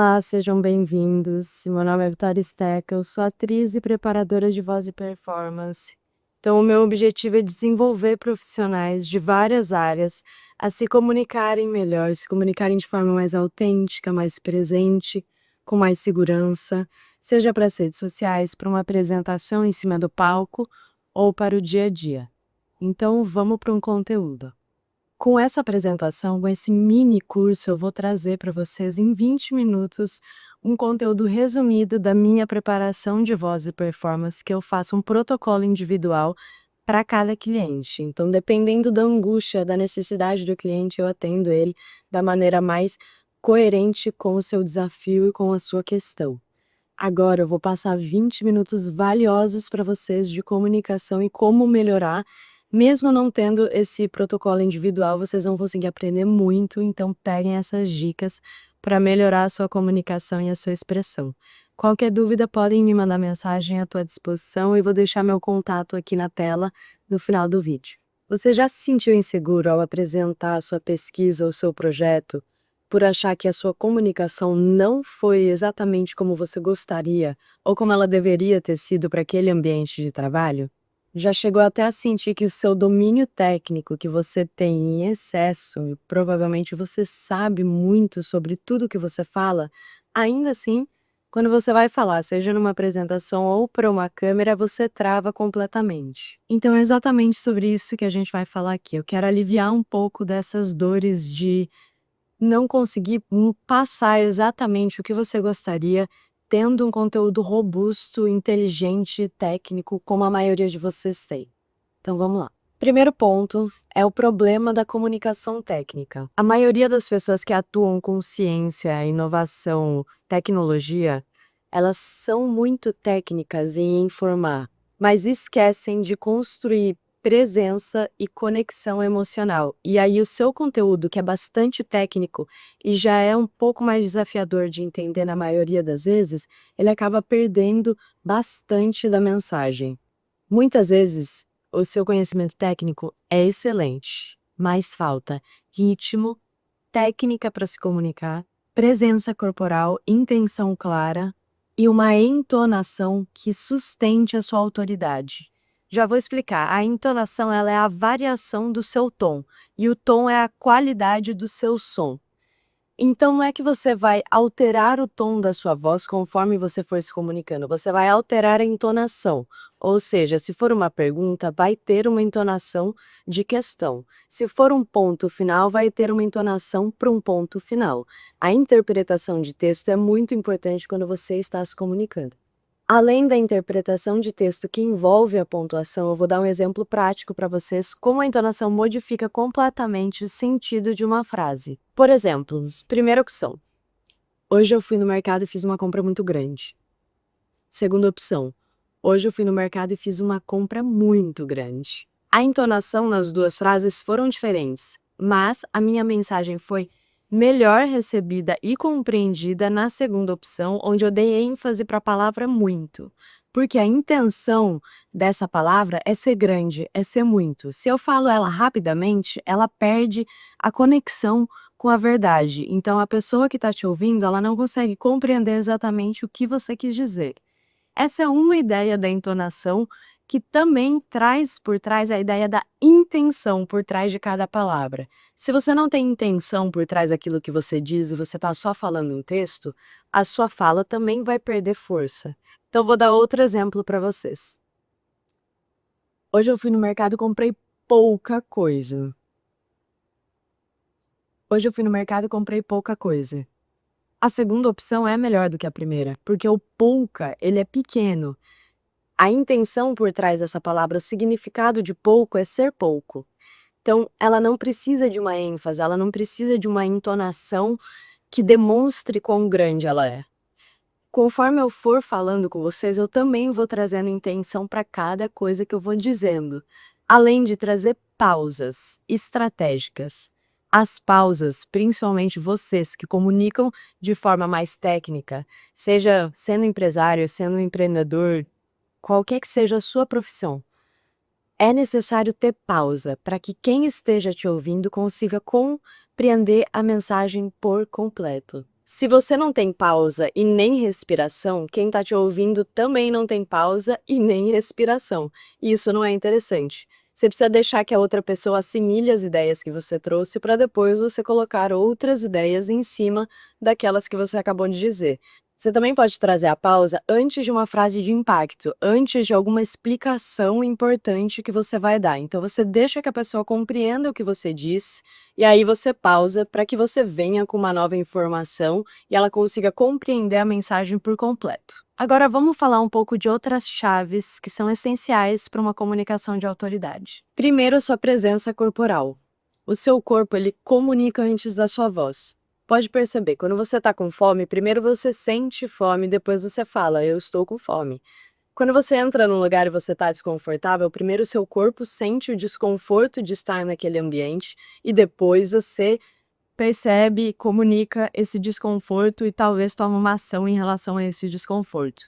Olá, sejam bem-vindos. Meu nome é Vitória Steca, eu sou atriz e preparadora de voz e performance. Então, o meu objetivo é desenvolver profissionais de várias áreas a se comunicarem melhor, se comunicarem de forma mais autêntica, mais presente, com mais segurança, seja para as redes sociais, para uma apresentação em cima do palco ou para o dia a dia. Então, vamos para um conteúdo. Com essa apresentação, com esse mini curso, eu vou trazer para vocês em 20 minutos um conteúdo resumido da minha preparação de voz e performance, que eu faço um protocolo individual para cada cliente. Então, dependendo da angústia, da necessidade do cliente, eu atendo ele da maneira mais coerente com o seu desafio e com a sua questão. Agora eu vou passar 20 minutos valiosos para vocês de comunicação e como melhorar. Mesmo não tendo esse protocolo individual, vocês vão conseguir aprender muito, então peguem essas dicas para melhorar a sua comunicação e a sua expressão. Qualquer dúvida, podem me mandar mensagem à tua disposição e vou deixar meu contato aqui na tela no final do vídeo. Você já se sentiu inseguro ao apresentar a sua pesquisa ou seu projeto por achar que a sua comunicação não foi exatamente como você gostaria ou como ela deveria ter sido para aquele ambiente de trabalho? Já chegou até a sentir que o seu domínio técnico que você tem em excesso, e provavelmente você sabe muito sobre tudo que você fala, ainda assim, quando você vai falar, seja numa apresentação ou para uma câmera, você trava completamente. Então é exatamente sobre isso que a gente vai falar aqui. Eu quero aliviar um pouco dessas dores de não conseguir passar exatamente o que você gostaria, tendo um conteúdo robusto, inteligente, técnico, como a maioria de vocês tem. Então vamos lá. Primeiro ponto é o problema da comunicação técnica. A maioria das pessoas que atuam com ciência, inovação, tecnologia, elas são muito técnicas em informar, mas esquecem de construir presença e conexão emocional. E aí o seu conteúdo, que é bastante técnico e já é um pouco mais desafiador de entender na maioria das vezes, ele acaba perdendo bastante da mensagem. Muitas vezes, o seu conhecimento técnico é excelente, mas falta ritmo, técnica para se comunicar, presença corporal, intenção clara e uma entonação que sustente a sua autoridade. Já vou explicar. A entonação ela é a variação do seu tom e o tom é a qualidade do seu som. Então não é que você vai alterar o tom da sua voz conforme você for se comunicando, você vai alterar a entonação. Ou seja, se for uma pergunta, vai ter uma entonação de questão. Se for um ponto final, vai ter uma entonação para um ponto final. A interpretação de texto é muito importante quando você está se comunicando. Além da interpretação de texto que envolve a pontuação, eu vou dar um exemplo prático para vocês como a entonação modifica completamente o sentido de uma frase. Por exemplo, primeira opção: hoje eu fui no mercado e fiz uma compra muito grande. Segunda opção: hoje eu fui no mercado e fiz uma compra muito grande. A entonação nas duas frases foram diferentes, mas a minha mensagem foi melhor recebida e compreendida na segunda opção, onde eu dei ênfase para a palavra muito. Porque a intenção dessa palavra é ser grande, é ser muito. Se eu falo ela rapidamente, ela perde a conexão com a verdade. Então, a pessoa que está te ouvindo, ela não consegue compreender exatamente o que você quis dizer. Essa é uma ideia da entonação que também traz por trás a ideia da intenção por trás de cada palavra. Se você não tem intenção por trás daquilo que você diz e você está só falando um texto, a sua fala também vai perder força. Então, vou dar outro exemplo para vocês. Hoje eu fui no mercado e comprei pouca coisa. Hoje eu fui no mercado e comprei pouca coisa. A segunda opção é melhor do que a primeira, porque o pouca, ele é pequeno. A intenção por trás dessa palavra, o significado de pouco é ser pouco. Então, ela não precisa de uma ênfase, ela não precisa de uma entonação que demonstre quão grande ela é. Conforme eu for falando com vocês, eu também vou trazendo intenção para cada coisa que eu vou dizendo, além de trazer pausas estratégicas. As pausas, principalmente vocês que comunicam de forma mais técnica, seja sendo empresário, sendo empreendedor, qualquer que seja a sua profissão, é necessário ter pausa para que quem esteja te ouvindo consiga compreender a mensagem por completo. Se você não tem pausa e nem respiração, quem está te ouvindo também não tem pausa e nem respiração. E isso não é interessante. Você precisa deixar que a outra pessoa assimile as ideias que você trouxe para depois você colocar outras ideias em cima daquelas que você acabou de dizer. Você também pode trazer a pausa antes de uma frase de impacto, antes de alguma explicação importante que você vai dar. Então você deixa que a pessoa compreenda o que você diz e aí você pausa para que você venha com uma nova informação e ela consiga compreender a mensagem por completo. Agora vamos falar um pouco de outras chaves que são essenciais para uma comunicação de autoridade. Primeiro, a sua presença corporal. O seu corpo, ele comunica antes da sua voz. Pode perceber, quando você está com fome, primeiro você sente fome, depois você fala, eu estou com fome. Quando você entra num lugar e você está desconfortável, primeiro o seu corpo sente o desconforto de estar naquele ambiente e depois você percebe, comunica esse desconforto e talvez toma uma ação em relação a esse desconforto.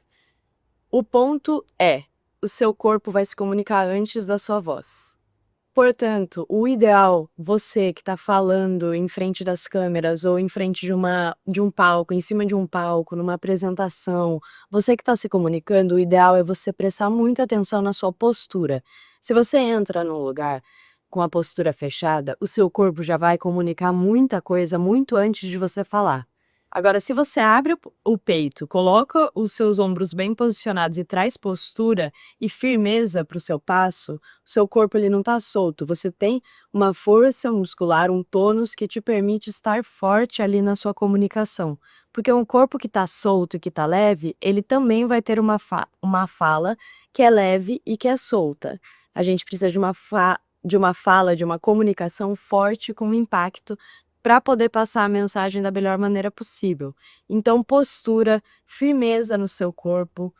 O ponto é, o seu corpo vai se comunicar antes da sua voz. Portanto, o ideal, você que está falando em frente das câmeras ou em frente de um palco, em cima de um palco, numa apresentação, você que está se comunicando, o ideal é você prestar muita atenção na sua postura. Se você entra num lugar com a postura fechada, o seu corpo já vai comunicar muita coisa muito antes de você falar. Agora, se você abre o peito, coloca os seus ombros bem posicionados e traz postura e firmeza para o seu passo, o seu corpo ele não está solto, você tem uma força muscular, um tônus que te permite estar forte ali na sua comunicação. Porque um corpo que está solto e que está leve, ele também vai ter uma fala que é leve e que é solta. A gente precisa de uma fala, de uma comunicação forte com impacto para poder passar a mensagem da melhor maneira possível. Então, postura, firmeza no seu corpo.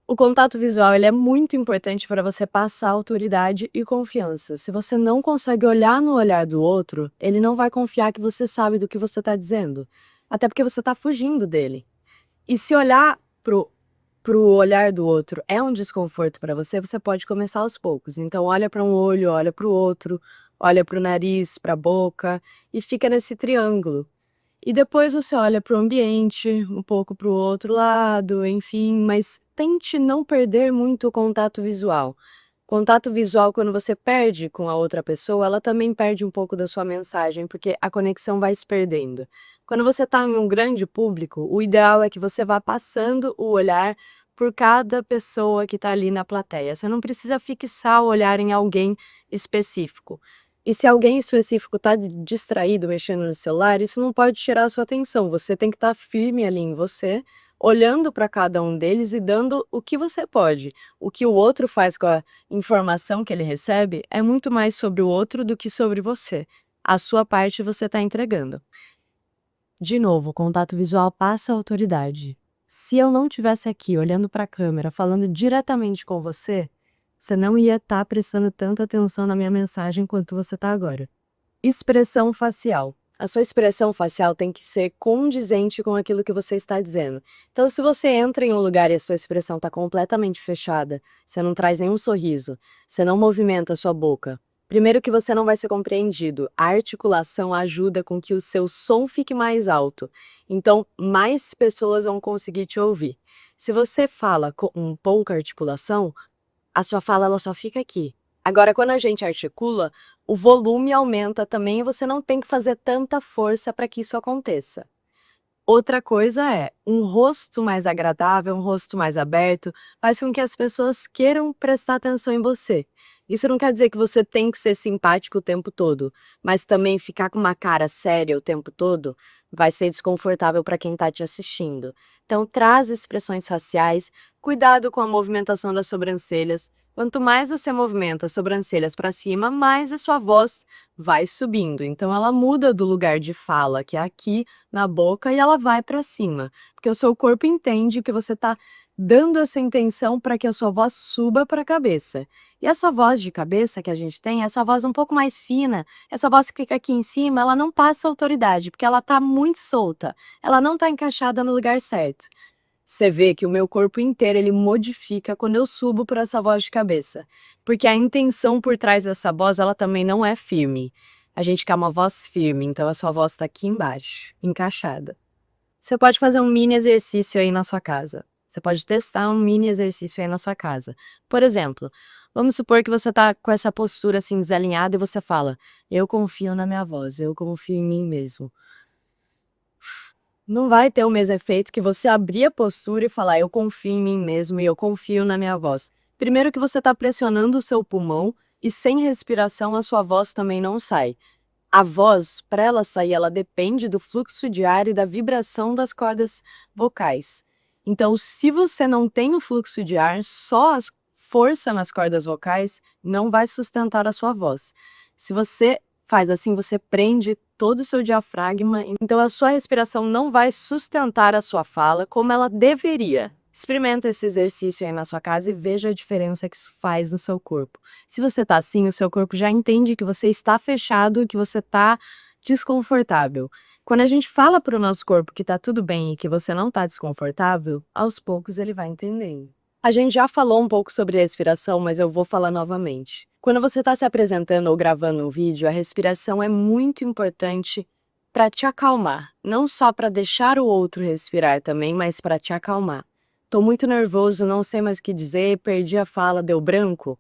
O contato visual ele é muito importante para você passar autoridade e confiança. Se você não consegue olhar no olhar do outro, ele não vai confiar que você sabe do que você está dizendo. Até porque você está fugindo dele. E se olhar pro olhar do outro é um desconforto para você, você pode começar aos poucos. Então olha para um olho, olha para o outro, olha para o nariz, para a boca e fica nesse triângulo. E depois você olha para o ambiente, um pouco para o outro lado, enfim, mas tente não perder muito o contato visual. Contato visual, quando você perde com a outra pessoa, ela também perde um pouco da sua mensagem, porque a conexão vai se perdendo. Quando você está em um grande público, o ideal é que você vá passando o olhar por cada pessoa que está ali na plateia. Você não precisa fixar o olhar em alguém específico. E se alguém específico está distraído mexendo no celular, isso não pode tirar a sua atenção. Você tem que estar firme ali em você, olhando para cada um deles e dando o que você pode. O que o outro faz com a informação que ele recebe é muito mais sobre o outro do que sobre você. A sua parte você está entregando. De novo, o contato visual passa a autoridade. Se eu não estivesse aqui olhando para a câmera, falando diretamente com você, você não ia estar prestando tanta atenção na minha mensagem quanto você está agora. Expressão facial. A sua expressão facial tem que ser condizente com aquilo que você está dizendo. Então, se você entra em um lugar e a sua expressão está completamente fechada, você não traz nenhum sorriso, você não movimenta a sua boca, primeiro que você não vai ser compreendido. A articulação ajuda com que o seu som fique mais alto. Então, mais pessoas vão conseguir te ouvir. Se você fala com pouca articulação, a sua fala ela só fica aqui. Agora, quando a gente articula, o volume aumenta também e você não tem que fazer tanta força para que isso aconteça. Outra coisa é, um rosto mais agradável, um rosto mais aberto, faz com que as pessoas queiram prestar atenção em você. Isso não quer dizer que você tem que ser simpático o tempo todo, mas também ficar com uma cara séria o tempo todo vai ser desconfortável para quem está te assistindo. Então, traz expressões faciais, cuidado com a movimentação das sobrancelhas. Quanto mais você movimenta as sobrancelhas para cima, mais a sua voz vai subindo. Então, ela muda do lugar de fala, que é aqui na boca, e ela vai para cima. Porque o seu corpo entende que você está dando essa intenção para que a sua voz suba para a cabeça. E essa voz de cabeça que a gente tem, essa voz um pouco mais fina, essa voz que fica aqui em cima, ela não passa autoridade, porque ela está muito solta, ela não está encaixada no lugar certo. Você vê que o meu corpo inteiro ele modifica quando eu subo por essa voz de cabeça, porque a intenção por trás dessa voz ela também não é firme. A gente quer uma voz firme, então a sua voz está aqui embaixo, encaixada. Você pode fazer um mini exercício aí na sua casa. Você pode testar um mini exercício aí na sua casa. Por exemplo, vamos supor que você tá com essa postura assim desalinhada e você fala: "Eu confio na minha voz, eu confio em mim mesmo". Não vai ter o mesmo efeito que você abrir a postura e falar: "Eu confio em mim mesmo e eu confio na minha voz". Primeiro que você está pressionando o seu pulmão e sem respiração a sua voz também não sai. A voz, para ela sair, ela depende do fluxo de ar e da vibração das cordas vocais. Então, se você não tem o fluxo de ar, só a força nas cordas vocais não vai sustentar a sua voz. Se você faz assim, você prende todo o seu diafragma, então a sua respiração não vai sustentar a sua fala como ela deveria. Experimenta esse exercício aí na sua casa e veja a diferença que isso faz no seu corpo. Se você tá assim, o seu corpo já entende que você está fechado e que você tá desconfortável. Quando a gente fala para o nosso corpo que tá tudo bem e que você não tá desconfortável, aos poucos ele vai entendendo. A gente já falou um pouco sobre respiração, mas eu vou falar novamente. Quando você está se apresentando ou gravando um vídeo, a respiração é muito importante para te acalmar. Não só para deixar o outro respirar também, mas para te acalmar. Tô muito nervoso, não sei mais o que dizer, perdi a fala, deu branco.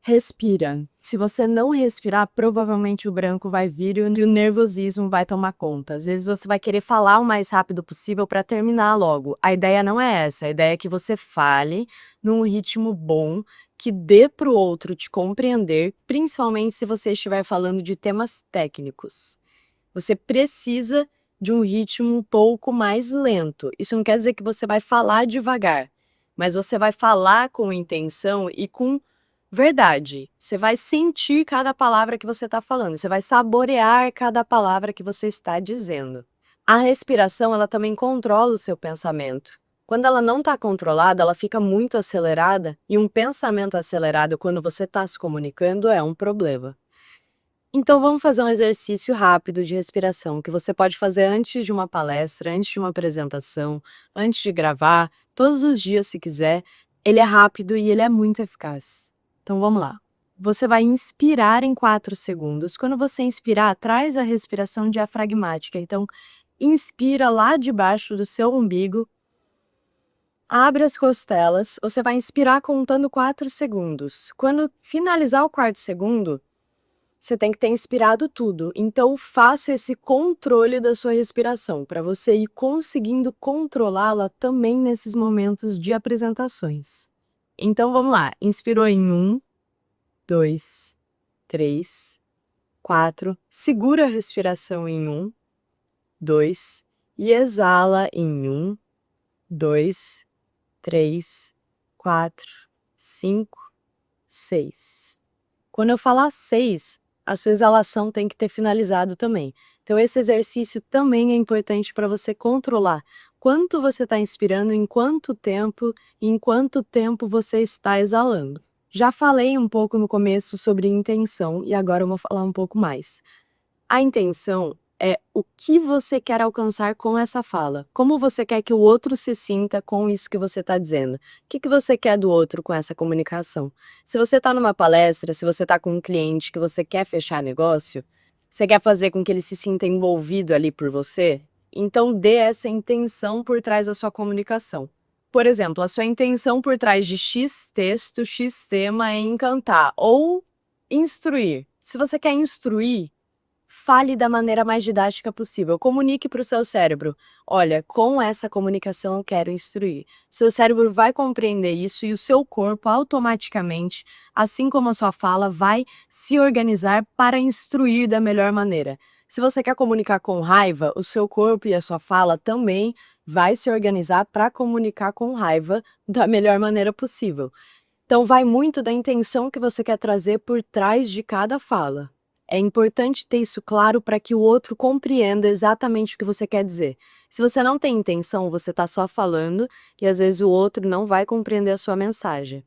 Respira. Se você não respirar, provavelmente o branco vai vir e o nervosismo vai tomar conta. Às vezes você vai querer falar o mais rápido possível para terminar logo. A ideia não é essa, a ideia é que você fale num ritmo bom, que dê para o outro te compreender, principalmente se você estiver falando de temas técnicos. Você precisa de um ritmo um pouco mais lento. Isso não quer dizer que você vai falar devagar, mas você vai falar com intenção e com verdade. Você vai sentir cada palavra que você está falando, você vai saborear cada palavra que você está dizendo. A respiração, ela também controla o seu pensamento. Quando ela não está controlada, ela fica muito acelerada, e um pensamento acelerado quando você está se comunicando é um problema. Então vamos fazer um exercício rápido de respiração que você pode fazer antes de uma palestra, antes de uma apresentação, antes de gravar, todos os dias se quiser. Ele é rápido e ele é muito eficaz. Então vamos lá. Você vai inspirar em 4 segundos. Quando você inspirar, traz a respiração diafragmática. Então, inspira lá debaixo do seu umbigo, abre as costelas, você vai inspirar contando 4 segundos. Quando finalizar o quarto segundo, você tem que ter inspirado tudo, então faça esse controle da sua respiração, para você ir conseguindo controlá-la também nesses momentos de apresentações. Então vamos lá, inspirou em 1, 2, 3, 4, segura a respiração em 1, 2 e exala em 1, 2, 3, 4, 5, 6. Quando eu falar 6, a sua exalação tem que ter finalizado também. Então esse exercício também é importante para você controlar quanto você está inspirando, em quanto tempo você está exalando. Já falei um pouco no começo sobre intenção e agora eu vou falar um pouco mais. A intenção é o que você quer alcançar com essa fala. Como você quer que o outro se sinta com isso que você está dizendo. O que você quer do outro com essa comunicação? Se você está numa palestra, se você está com um cliente que você quer fechar negócio, você quer fazer com que ele se sinta envolvido ali por você, então dê essa intenção por trás da sua comunicação. Por exemplo, a sua intenção por trás de X texto, X tema é encantar ou instruir. Se você quer instruir, fale da maneira mais didática possível. Comunique para o seu cérebro. Olha, com essa comunicação eu quero instruir. Seu cérebro vai compreender isso e o seu corpo automaticamente, assim como a sua fala, vai se organizar para instruir da melhor maneira. Se você quer comunicar com raiva, o seu corpo e a sua fala também vai se organizar para comunicar com raiva da melhor maneira possível. Então vai muito da intenção que você quer trazer por trás de cada fala. É importante ter isso claro para que o outro compreenda exatamente o que você quer dizer. Se você não tem intenção, você está só falando e às vezes o outro não vai compreender a sua mensagem.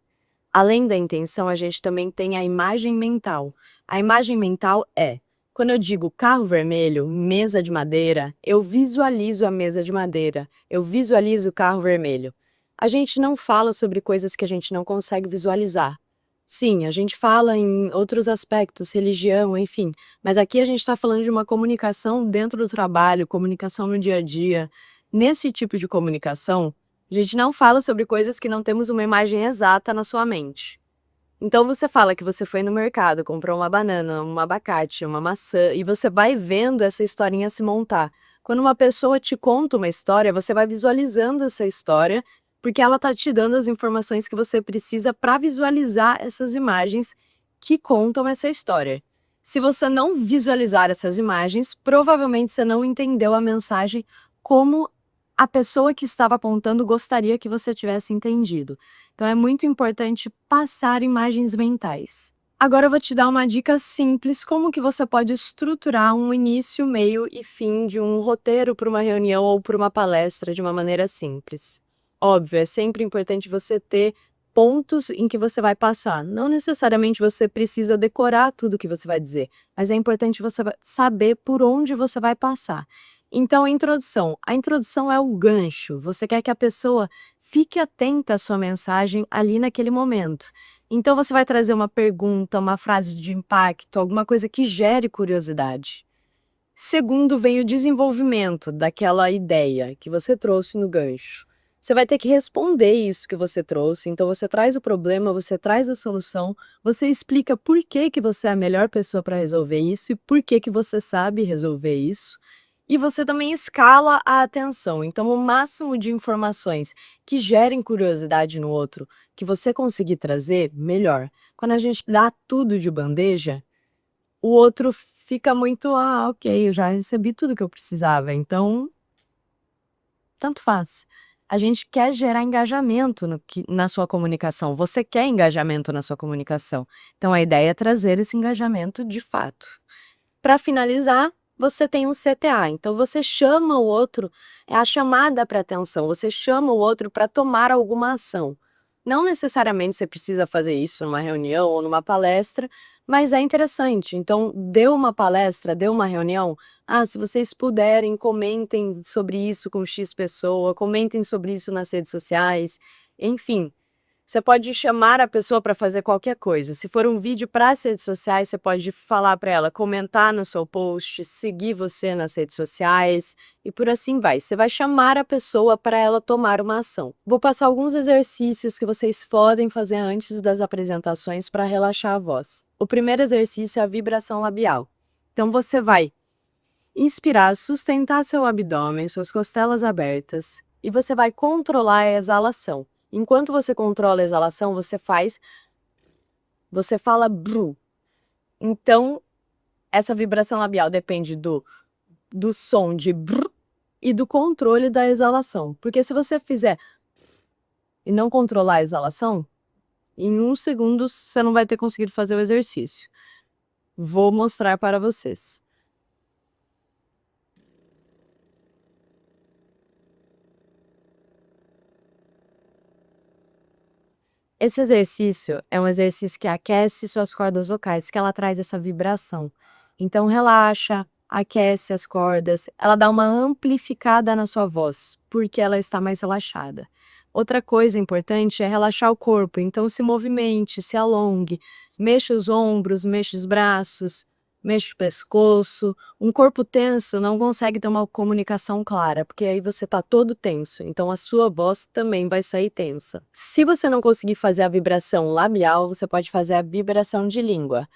Além da intenção, a gente também tem a imagem mental. A imagem mental é, quando eu digo carro vermelho, mesa de madeira, eu visualizo a mesa de madeira, eu visualizo o carro vermelho. A gente não fala sobre coisas que a gente não consegue visualizar. Sim, a gente fala em outros aspectos, religião, enfim, mas aqui a gente está falando de uma comunicação dentro do trabalho, comunicação no dia a dia. Nesse tipo de comunicação, a gente não fala sobre coisas que não temos uma imagem exata na sua mente. Então você fala que você foi no mercado, comprou uma banana, um abacate, uma maçã, e você vai vendo essa historinha se montar. Quando uma pessoa te conta uma história, você vai visualizando essa história, porque ela tá te dando as informações que você precisa para visualizar essas imagens que contam essa história. Se você não visualizar essas imagens, provavelmente você não entendeu a mensagem como a pessoa que estava apontando gostaria que você tivesse entendido. Então é muito importante passar imagens mentais. Agora eu vou te dar uma dica simples como que você pode estruturar um início, meio e fim de um roteiro para uma reunião ou para uma palestra de uma maneira simples. Óbvio, é sempre importante você ter pontos em que você vai passar. Não necessariamente você precisa decorar tudo que você vai dizer, mas é importante você saber por onde você vai passar. Então, a introdução. A introdução é o gancho. Você quer que a pessoa fique atenta à sua mensagem ali naquele momento. Então você vai trazer uma pergunta, uma frase de impacto, alguma coisa que gere curiosidade. Segundo vem o desenvolvimento daquela ideia que você trouxe no gancho. Você vai ter que responder isso que você trouxe, então você traz o problema, você traz a solução, você explica por que que você é a melhor pessoa para resolver isso e por que que você sabe resolver isso. E você também escala a atenção, então o máximo de informações que gerem curiosidade no outro, que você conseguir trazer, melhor. Quando a gente dá tudo de bandeja, o outro fica muito: "Ah, ok, eu já recebi tudo que eu precisava, então tanto faz". A gente quer gerar engajamento na sua comunicação, você quer engajamento na sua comunicação, então a ideia é trazer esse engajamento de fato. Para finalizar, você tem um CTA, então você chama o outro, é a chamada para atenção, você chama o outro para tomar alguma ação. Não necessariamente você precisa fazer isso numa reunião ou numa palestra, mas é interessante. Então, deu uma palestra, deu uma reunião, se vocês puderem, comentem sobre isso com X pessoa, comentem sobre isso nas redes sociais, enfim. Você pode chamar a pessoa para fazer qualquer coisa. Se for um vídeo para as redes sociais, você pode falar para ela comentar no seu post, seguir você nas redes sociais e por assim vai. Você vai chamar a pessoa para ela tomar uma ação. Vou passar alguns exercícios que vocês podem fazer antes das apresentações para relaxar a voz. O primeiro exercício é a vibração labial. Então você vai inspirar, sustentar seu abdômen, suas costelas abertas, e você vai controlar a exalação. Enquanto você controla a exalação, você fala bru. Então, essa vibração labial depende do som de bru e do controle da exalação. Porque se você fizer e não controlar a exalação, em 1 segundo você não vai ter conseguido fazer o exercício. Vou mostrar para vocês. Esse exercício é um exercício que aquece suas cordas vocais, que ela traz essa vibração. Então relaxa, aquece as cordas, ela dá uma amplificada na sua voz, porque ela está mais relaxada. Outra coisa importante é relaxar o corpo, então se movimente, se alongue, mexa os ombros, mexa os braços, mexa o pescoço. Um corpo tenso não consegue ter uma comunicação clara, porque aí você está todo tenso, então a sua voz também vai sair tensa. Se você não conseguir fazer a vibração labial, você pode fazer a vibração de língua.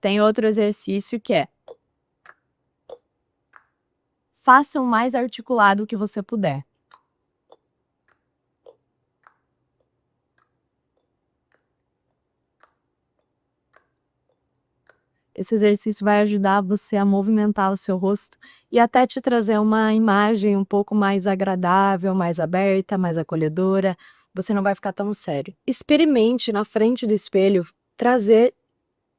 Tem outro exercício que é: faça o mais articulado que você puder. Esse exercício vai ajudar você a movimentar o seu rosto e até te trazer uma imagem um pouco mais agradável, mais aberta, mais acolhedora. Você não vai ficar tão sério. Experimente na frente do espelho trazer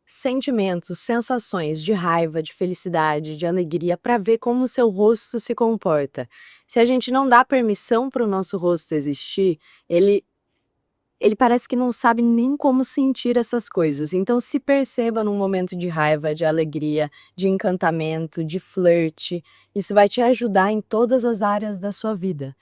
sentimentos, sensações de raiva, de felicidade, de alegria, para ver como o seu rosto se comporta. Se a gente não dá permissão para o nosso rosto existir, ele parece que não sabe nem como sentir essas coisas. Então se perceba num momento de raiva, de alegria, de encantamento, de flerte. Isso vai te ajudar em todas as áreas da sua vida.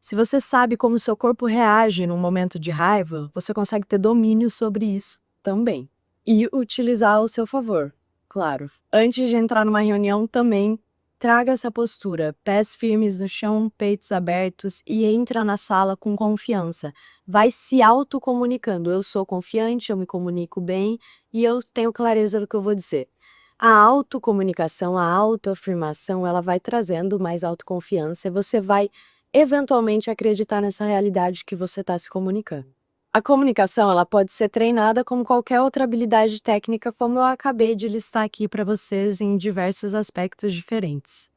Se você sabe como seu corpo reage num momento de raiva, você consegue ter domínio sobre isso também. E utilizar ao seu favor, claro. Antes de entrar numa reunião também, traga essa postura, pés firmes no chão, peitos abertos e entra na sala com confiança. Vai se autocomunicando. Eu sou confiante, eu me comunico bem e eu tenho clareza do que eu vou dizer. A autocomunicação, a autoafirmação, ela vai trazendo mais autoconfiança e você vai eventualmente acreditar nessa realidade que você está se comunicando. A comunicação, ela pode ser treinada como qualquer outra habilidade técnica, como eu acabei de listar aqui para vocês em diversos aspectos diferentes.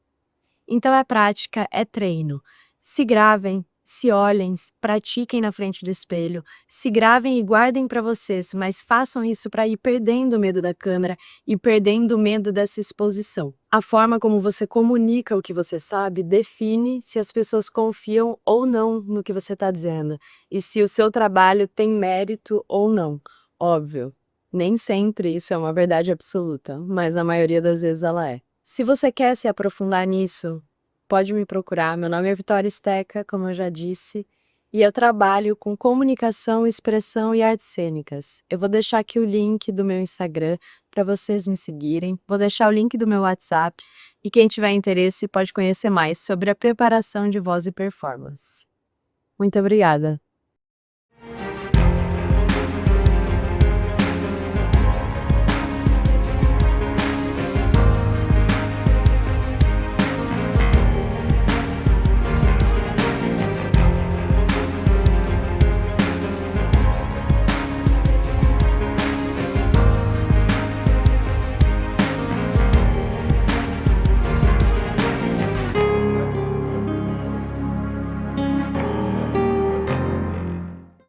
Então é prática, é treino. Se gravem, se olhem, pratiquem na frente do espelho, se gravem e guardem para vocês, mas façam isso para ir perdendo o medo da câmera e perdendo o medo dessa exposição. A forma como você comunica o que você sabe define se as pessoas confiam ou não no que você está dizendo e se o seu trabalho tem mérito ou não. Óbvio, nem sempre isso é uma verdade absoluta, mas na maioria das vezes ela é. Se você quer se aprofundar nisso, pode me procurar. Meu nome é Vitória Steca, como eu já disse, e eu trabalho com comunicação, expressão e artes cênicas. Eu vou deixar aqui o link do meu Instagram para vocês me seguirem, vou deixar o link do meu WhatsApp e quem tiver interesse pode conhecer mais sobre a preparação de voz e performance. Muito obrigada!